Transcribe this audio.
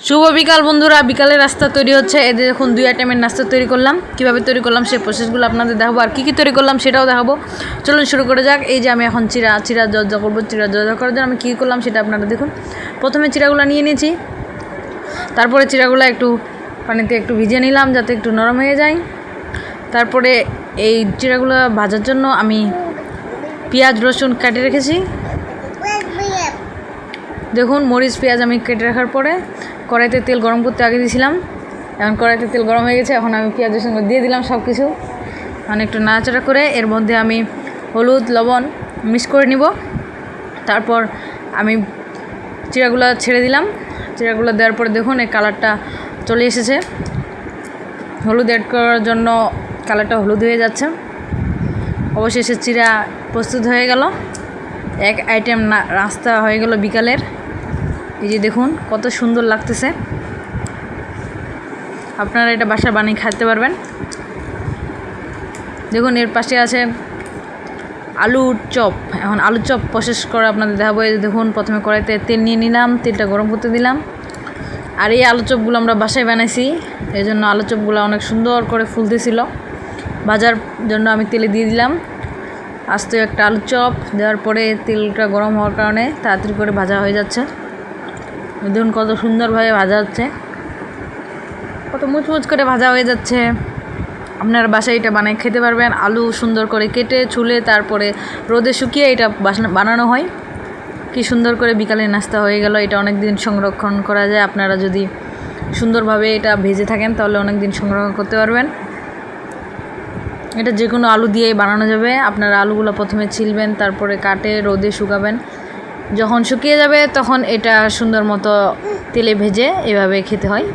শুভ বিকাল বন্ধুরা, বিকালের নাস্তা তৈরি হচ্ছে। এদের দেখুন 2 আইটেমের নাস্তা তৈরি করলাম। কীভাবে তৈরি করলাম সেই প্রসেসগুলো আপনাদের দেখাবো, আর কী কী তৈরি করলাম সেটাও দেখাবো। চলুন শুরু করে যাক। এই যে আমি এখন চিরা জর্জা করবো। চিরা জর্জা করার জন্য আমি কী করলাম সেটা আপনারা দেখুন। প্রথমে চিরাগুলো নিয়ে নিয়েছি, তারপরে চিরাগুলো একটু পানিতে একটু ভিজিয়ে নিলাম যাতে একটু নরম হয়ে যায়। তারপরে এই চিরাগুলো ভাজার জন্য আমি পেঁয়াজ রসুন কেটে রেখেছি। দেখুন মরিচ পেঁয়াজ আমি কেটে রাখার পরে কড়াইতে তেল গরম করতে আগে দিয়েছিলাম। এখন কড়াইতে তেল গরম হয়ে গেছে, এখন আমি পেঁয়াজ রসুন দিয়ে দিলাম সব কিছু। এখন একটু নাড়াচাড়া করে এর মধ্যে আমি হলুদ লবণ মিক্স করে নিব। তারপর আমি চিরাগুলো ছেড়ে দিলাম। চিরাগুলো দেওয়ার পরে দেখুন এই কালারটা চলে এসেছে। হলুদ অ্যাড করার জন্য কালারটা হলুদ হয়ে যাচ্ছে। অবশেষে চিরা প্রস্তুত হয়ে গেল। এক আইটেম নাস্তা হয়ে গেল বিকালের। এই যে দেখুন কত সুন্দর লাগতেছে। আপনারা এটা বাসায় বানিয়ে খেতে পারবেন। দেখুন এর পাশে আছে আলুর চপ। এখন আলুর চপ প্রসেস করে আপনাদের দেখাবো। এই দেখুন প্রথমে কড়াইতে তেল নিয়ে নিলাম, তেলটা গরম করতে দিলাম। আর এই আলু চপগুলো আমরা বাসায় বানাইছি, এই জন্য আলু চপগুলো অনেক সুন্দর করে ফুলতেছিল। ভাজার জন্য আমি তেলে দিয়ে দিলাম আস্ত একটা আলু চপ। দেওয়ার পরে তেলটা গরম হওয়ার কারণে তাড়াতাড়ি করে ভাজা হয়ে যাচ্ছে। দেখুন কত সুন্দরভাবে ভাজা হচ্ছে, কত মুচমুচ করে ভাজা হয়ে যাচ্ছে। আপনারা বাসায় এটা বানিয়ে খেতে পারবেন। আলু সুন্দর করে কেটে ছুলে তারপরে রোদে শুকিয়ে এটা বানানো হয়। কি সুন্দর করে বিকালের নাস্তা হয়ে গেল। এটা অনেক দিন সংরক্ষণ করা যায়। আপনারা যদি সুন্দরভাবে এটা ভেজে থাকেন তাহলে অনেক দিন সংরক্ষণ করতে পারবেন। এটা যে কোনো আলু দিয়েই বানানো যাবে। আপনারা আলুগুলো প্রথমে ছিলবেন, তারপরে কাটে রোদে শুকাবেন। যখন শুকিয়ে যাবে তখন এটা সুন্দর মতো তেলে ভেজে এভাবে খেতে হয়।